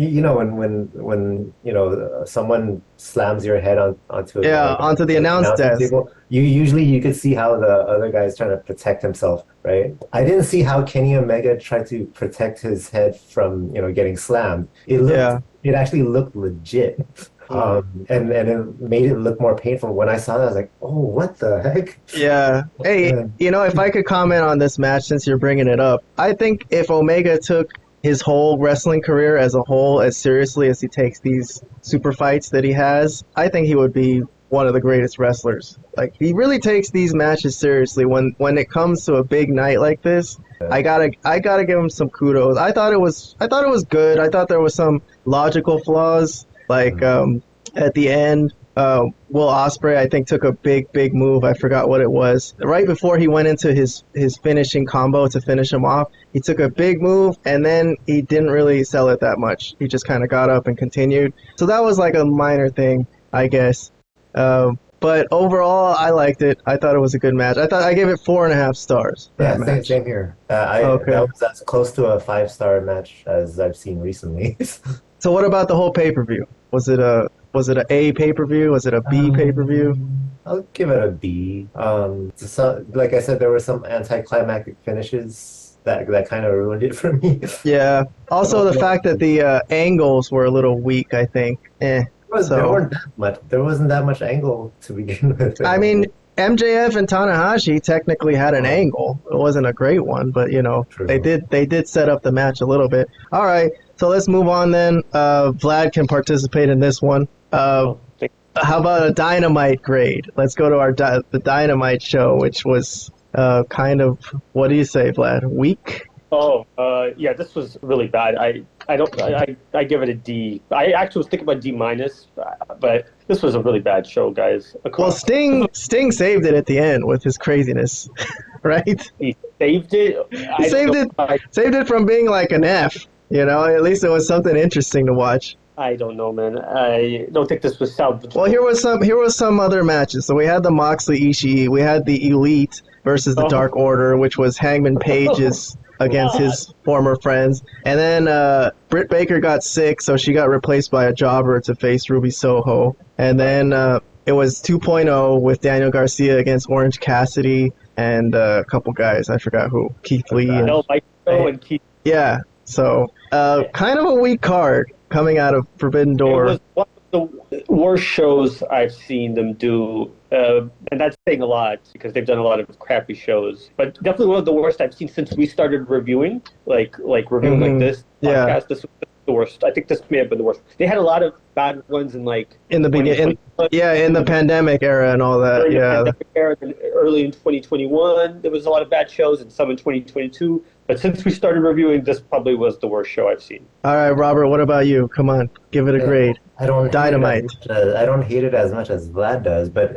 someone slams your head onto the announce desk table, you could see how the other guy is trying to protect himself, right? I didn't see how Kenny Omega tried to protect his head from getting slammed. It actually looked legit. And it made it look more painful. When I saw that, I was like, oh, what the heck? Yeah. Hey, if I could comment on this match since you're bringing it up, I think if Omega took his whole wrestling career as a whole as seriously as he takes these super fights that he has, I think he would be one of the greatest wrestlers. Like, he really takes these matches seriously. When it comes to a big night like this, I gotta give him some kudos. I thought it was good. I thought there was some logical flaws. Like at the end, Will Ospreay, I think, took a big move. I forgot what it was. Right before he went into his finishing combo to finish him off, he took a big move, and then he didn't really sell it that much. He just kind of got up and continued. So that was like a minor thing, I guess. But overall, I liked it. I thought it was a good match. I gave it 4.5 stars. Yeah, same here. That was as close to a 5-star match as I've seen recently. So what about the whole pay-per-view? Was it a A pay-per-view? Was it a B pay-per-view? I'll give it a B. So, like I said, there were some anticlimactic finishes. that kind of ruined it for me. Yeah. Also, the fact that the angles were a little weak, I think. There wasn't that much angle to begin with. I mean, MJF and Tanahashi technically had an angle. It wasn't a great one, but True. they did set up the match a little bit. All right, so let's move on then. Vlad can participate in this one. How about a Dynamite grade? Let's go to our the Dynamite show, which was kind of, what do you say, Vlad? Weak? Oh, yeah, this was really bad. I give it a D. I actually was thinking about D minus, but this was a really bad show, guys. Well, Sting saved it at the end with his craziness, right? He saved it. He saved it from being like an F. At least it was something interesting to watch. I don't know, man. I don't think this was salvageable. Well, here was some other matches. So we had the Moxley Ishii, we had the Elite versus the Dark Order, which was Hangman Page's against his former friends. And then Britt Baker got sick, so she got replaced by a jobber to face Ruby Soho. And then it was 2.0 with Daniel Garcia against Orange Cassidy and a couple guys. I forgot who. Keith Lee. And Keith. Yeah, so kind of a weak card coming out of Forbidden Door. It was one of the worst shows I've seen them do. And that's saying a lot because they've done a lot of crappy shows. But definitely one of the worst I've seen since we started reviewing, like reviewing like this podcast. Yeah. This was the worst. I think this may have been the worst. They had a lot of bad ones in in the beginning, in the pandemic era and all that. Yeah. The pandemic era, and early in 2021, there was a lot of bad shows, and some in 2022. But since we started reviewing, this probably was the worst show I've seen. All right, Robert, what about you? Come on, give it a grade. Dynamite. I don't hate it as much as Vlad does, but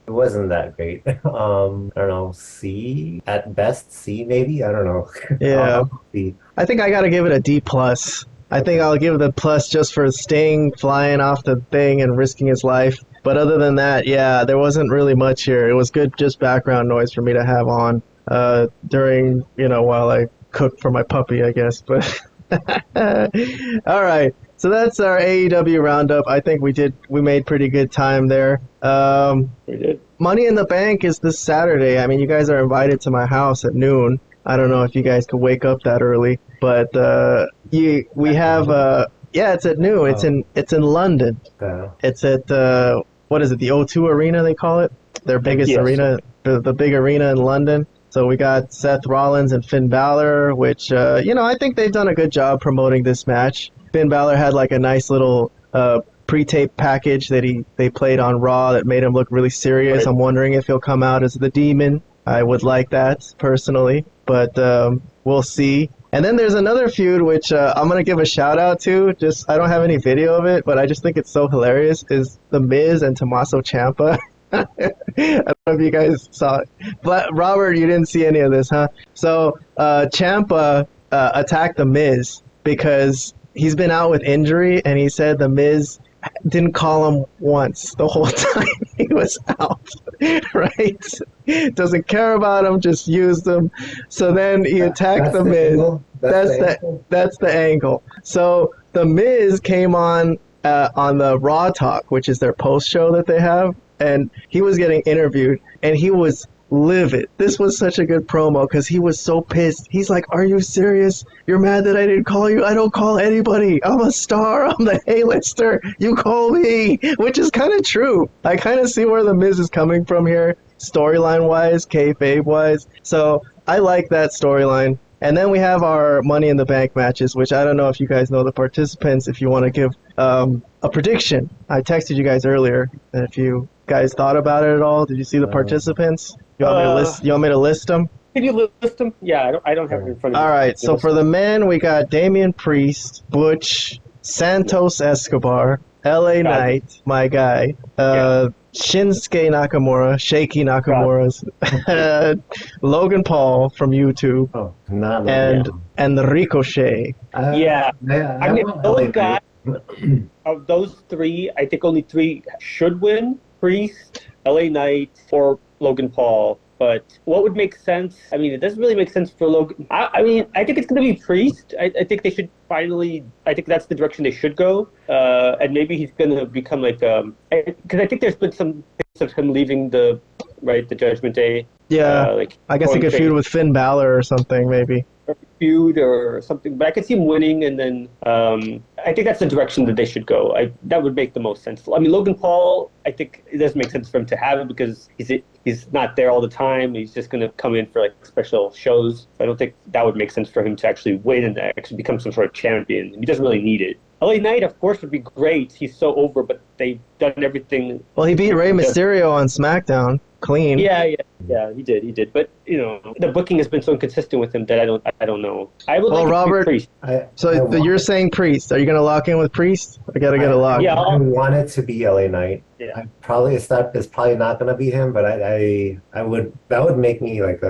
it wasn't that great. I don't know, C at best, C maybe. I don't know. Yeah. C. I think I gotta give it a D plus. I think I'll give it a plus just for Sting flying off the thing and risking his life. But other than that, yeah, there wasn't really much here. It was good, just background noise for me to have on during, while I cook for my puppy, I guess. But all right. So that's our AEW roundup. I think we made pretty good time there. We did. Money in the Bank is this Saturday. I mean, you guys are invited to my house at noon. I don't know if you guys could wake up that early, but we have it's at noon. It's in London. It's at what is it? The O2 Arena they call it. Their biggest arena, the big arena in London. So we got Seth Rollins and Finn Balor, which I think they've done a good job promoting this match. Finn Balor had like a nice little pre-tape package that they played on Raw that made him look really serious. Right. I'm wondering if he'll come out as the Demon. I would like that personally, but we'll see. And then there's another feud which I'm gonna give a shout out to. Just I don't have any video of it, but I just think it's so hilarious. Is The Miz and Tommaso Ciampa. I don't know if you guys saw it. But Robert, you didn't see any of this, huh? So Ciampa attacked The Miz because he's been out with injury, and he said The Miz didn't call him once the whole time he was out, right? Doesn't care about him, just used him. So then he attacked The Miz. That's the angle. So The Miz came on the Raw Talk, which is their post show that they have, and he was getting interviewed, and he was livid. This was such a good promo because he was so pissed. He's like, "Are you serious? You're mad that I didn't call you? I don't call anybody. I'm a star. I'm the A-lister. You call me," which is kind of true. I kind of see where The Miz is coming from here, storyline-wise, kayfabe-wise. So I like that storyline. And then we have our Money in the Bank matches, which I don't know if you guys know the participants. If you want to give a prediction, I texted you guys earlier. And if you guys thought about it at all, did you see the participants? You want me to list? You want me to list them? Can you list them? Yeah, I don't have it in front of me. All right. So for the men, we got Damian Priest, Butch, Santos Escobar, LA Knight, my guy, Shinsuke Nakamura, Shaky Nakamura's, Logan Paul from YouTube, and the Ricochet. I mean, those guys, of those three, I think only three should win: Priest, LA Knight, or Logan Paul. But what would make sense? I mean, it doesn't really make sense for Logan. I mean, I think it's going to be Priest. I think they should finally. I think that's the direction they should go. And maybe he's going to become like because I think there's been some things of him leaving the Judgment Day. Yeah, I guess he could feud with Finn Balor or something, maybe. feud or something, but I could see him winning, and then I think that's the direction that they should go. That would make the most sense. I mean, Logan Paul, I think it doesn't make sense for him to have it because he's not there all the time. He's just going to come in for like special shows. I don't think that would make sense for him to actually win and actually become some sort of champion. He doesn't really need it. LA Knight, of course, would be great. He's so over, but they've done everything. Well, he beat Rey Mysterio on SmackDown clean. Yeah, he did. But the booking has been so inconsistent with him that I don't know. I would like Robert, Priest. You're saying Priest. Are you going to lock in with Priest? I got to get a lock. Yeah, I want it to be LA Knight. Yeah. It's probably not going to be him, but that would make me like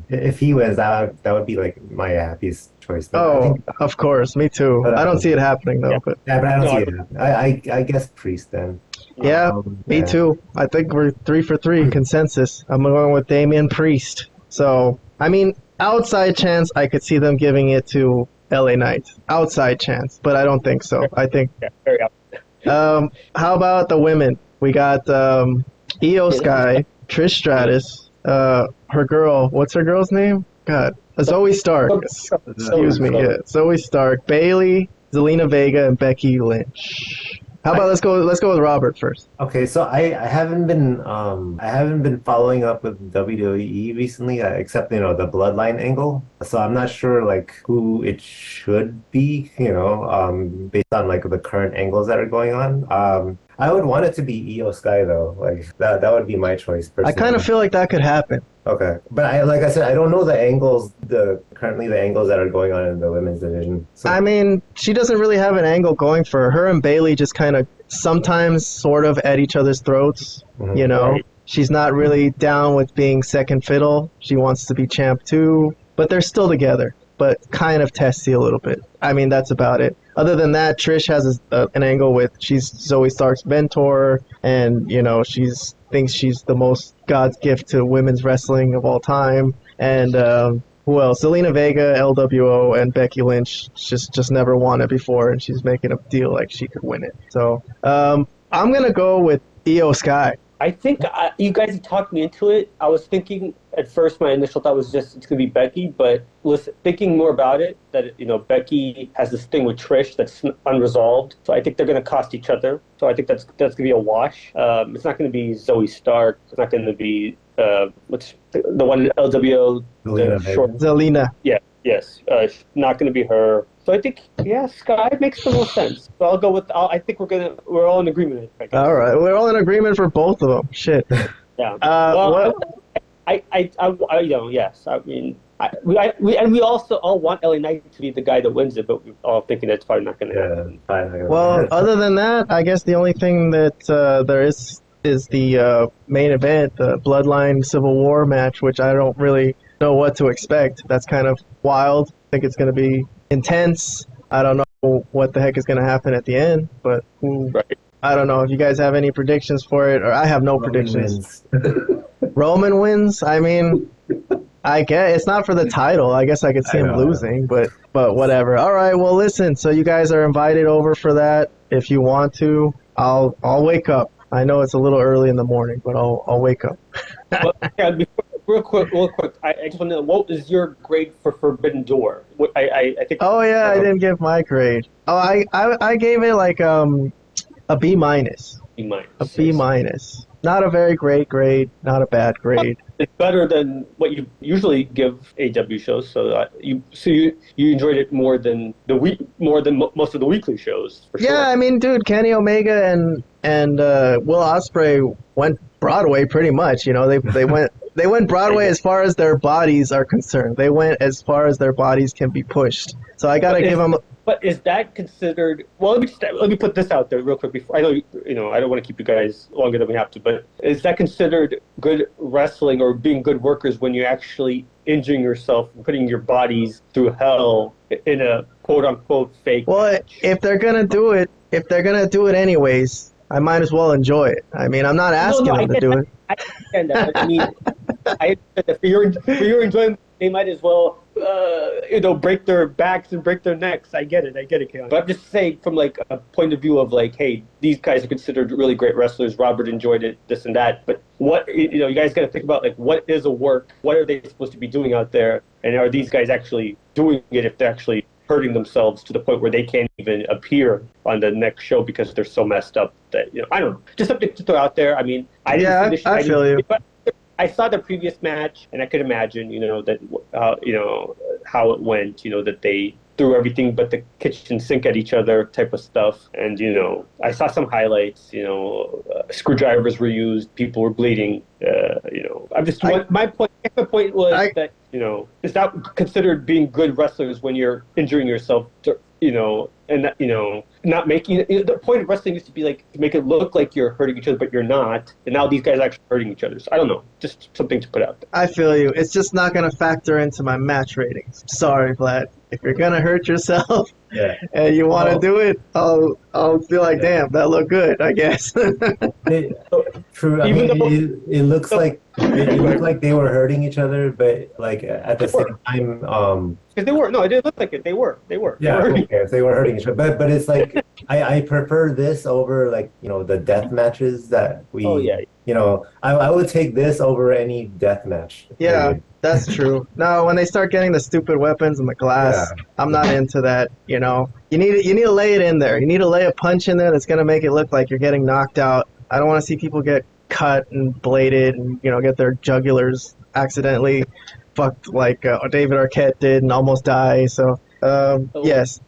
if he wins, that would be like my happiest choice. Of course, me too. But I don't see it happening though. Yeah, but I don't see it happening. I guess Priest then. Yeah, me too. I think we're 3 for 3 consensus. I'm going with Damian Priest. So, I mean, outside chance, I could see them giving it to LA Knight. Outside chance, but I don't think so. I think. Yeah, very outside. How about the women? We got Io Sky, Trish Stratus, her girl. What's her girl's name? God, Zoe Stark. Excuse me. Yeah, Zoe Stark, Bailey, Zelina Vega, and Becky Lynch. How about let's go with Robert first. Okay, so I haven't been following up with WWE recently, except the Bloodline angle. So I'm not sure like who it should be, based on like the current angles that are going on. I would want it to be Io Sky though. Like that would be my choice personally. I kind of feel like that could happen. Okay, but like I said, I don't know the angles, currently the angles that are going on in the women's division. So. I mean, she doesn't really have an angle going for her. Her and Bailey just kind of sometimes sort of at each other's throats, Right. She's not really down with being second fiddle. She wants to be champ too, but they're still together, but kind of testy a little bit. I mean, that's about it. Other than that, Trish has an angle with she's Zoe Stark's mentor, and thinks she's the most God's gift to women's wrestling of all time. And who else? Zelina Vega, LWO, and Becky Lynch just never won it before, and she's making a deal like she could win it. So I'm gonna go with Io Sky. I think you guys talked me into it. I was thinking at first, my initial thought was just it's going to be Becky, but was thinking more about it, that Becky has this thing with Trish that's unresolved. So I think they're going to cost each other. So I think that's going to be a wash. It's not going to be Zoe Stark. It's not going to be what's the one LWO? Zelina. Yeah. Yes. Not going to be her. So I think, Sky makes the most sense. So I'll go with. I think we're all in agreement. All right, we're all in agreement for both of them. Shit. Yeah. Yes. I mean, we also all want LA Knight to be the guy that wins it, but we're all thinking that's probably not going to happen. Well, other than that, I guess the only thing that there is the main event, the Bloodline Civil War match, which I don't really know what to expect. That's kind of wild. I think it's going to be intense. I don't know what the heck is going to happen at the end, but right. I don't know if you guys have any predictions for it, or I have no predictions. Roman wins. I mean, I guess it's not for the title. I guess I could see him losing, but whatever. All right. Well, listen. So you guys are invited over for that. If you want to, I'll wake up. I know it's a little early in the morning, but I'll wake up. Real quick. I just want to know, what is your grade for Forbidden Door? I think. Oh yeah, I didn't give my grade. Oh, I gave it like a B minus. B minus. A B minus. Not a very great grade. Not a bad grade. It's better than what you usually give AW shows. So you enjoyed it more than most of the weekly shows. For sure. Yeah, I mean, dude, Kenny Omega and Will Ospreay went Broadway pretty much. They went Broadway as far as their bodies are concerned. They went as far as their bodies can be pushed. So I gotta give them. But is that considered? Well, let me put this out there real quick. Before I know I don't want to keep you guys longer than we have to. But is that considered good wrestling or being good workers when you're actually injuring yourself, putting your bodies through hell in a quote unquote fake? Well, match? if they're gonna do it anyways, I might as well enjoy it. I mean, I'm not asking them to do it. I understand that. I mean, I understand that for your enjoyment, they might as well, break their backs and break their necks. I get it, Keon. But I'm just saying from like a point of view of like, hey, these guys are considered really great wrestlers. Robert enjoyed it, this and that. But what, you guys got to think about like, what is a work? What are they supposed to be doing out there? And are these guys actually doing it if they're actually hurting themselves to the point where they can't even appear on the next show because they're so messed up that, I don't know. Just something to throw out there. I mean, I didn't see I feel you. But I saw the previous match, and I could imagine, that how it went. That they threw everything but the kitchen sink at each other, type of stuff. And I saw some highlights. Screwdrivers were used, people were bleeding. My point was that it's not considered being good wrestlers when you're injuring yourself. And not making the point of wrestling used to be like to make it look like you're hurting each other, but you're not. And now these guys are actually hurting each other. So I don't know, just something to put out there. I feel you. It's just not going to factor into my match ratings. Sorry, Vlad. If you're going to hurt yourself and you want to do it, I'll feel like, damn, that looked good, I guess. True. I mean, it looks like it looked like they were hurting each other, but like at the same time, because they were. No, it didn't look like it. They were. Yeah, if they were hurting each other, but it's like I prefer this over like the death matches that we. Oh yeah. I would take this over any death match. Yeah, that's true. No, when they start getting the stupid weapons and the glass, I'm not into that. You need to lay it in there. You need to lay a punch in there that's gonna make it look like you're getting knocked out. I don't want to see people get cut and bladed and get their jugulars accidentally fucked like David Arquette did and almost die. So yes.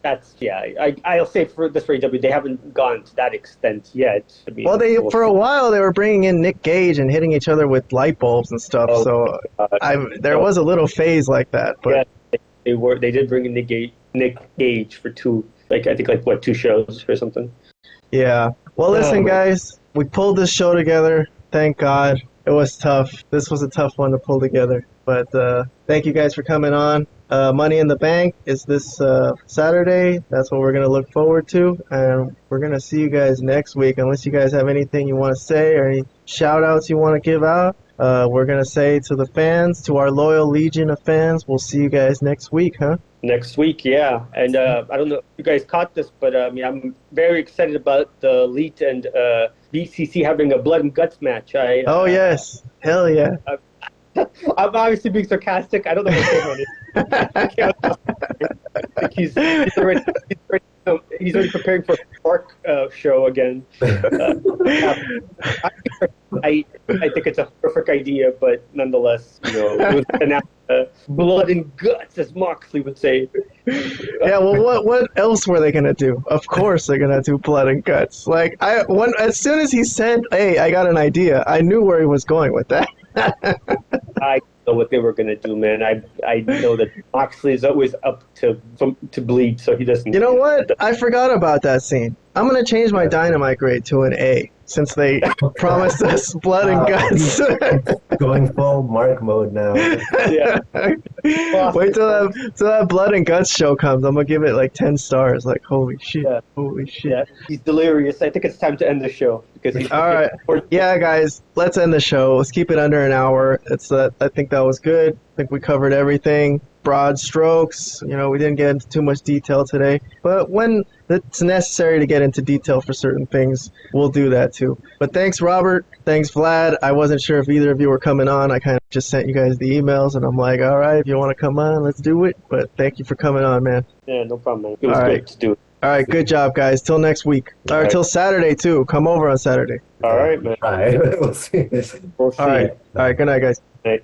I'll say for this for AEW, they haven't gone to that extent yet. I mean, well, for a while they were bringing in Nick Gage and hitting each other with light bulbs and stuff. There was a little phase like that. But they did bring in Nick Gage for two shows or something. Yeah. Well, listen, guys, we pulled this show together. Thank God. It was tough. This was a tough one to pull together. But thank you guys for coming on. Money in the Bank is this Saturday. That's what we're going to look forward to. And we're going to see you guys next week. Unless you guys have anything you want to say or any shout-outs you want to give out, we're going to say to the fans, to our loyal legion of fans, we'll see you guys next week, huh? Next week, yeah. And I don't know if you guys caught this, but I'm very excited about the Elite and BCC having a blood and guts match. Yes. Hell yeah. I'm obviously being sarcastic. I don't know what to say. He's already preparing for a Spark show again. I think it's a perfect idea, but nonetheless, it was blood and guts, as Moxley would say. Yeah, well, what else were they gonna do? Of course, they're gonna do blood and guts. Like as soon as he said, "Hey, I got an idea," I knew where he was going with that. I know what they were gonna do, man. I know that Moxley is always up to bleed, so he doesn't. You know what? I forgot about that scene. I'm gonna change my Dynamite grade to an A since they promised us blood and guts. Going full Mark mode now. Yeah. Wait till that blood and guts show comes. I'm gonna give it like 10 stars. Like holy shit, holy shit. Yeah, he's delirious. I think it's time to end the show because he's all right. Yeah, guys, let's end the show. Let's keep it under an hour. I think that was good. I think we covered everything. Broad strokes. We didn't get into too much detail today, but when it's necessary to get into detail for certain things, we'll do that too. But thanks, Robert. Thanks, Vlad. I wasn't sure if either of you were coming on. I kind of just sent you guys the emails, and I'm like, all right, if you want to come on, let's do it. But thank you for coming on, man. Yeah, no problem, man. It was good to do it. All right, good job, guys. Till next week. Or till Saturday, too. Come over on Saturday. All right, man. All right. We'll see. We'll see. All right. Good night, guys. Night.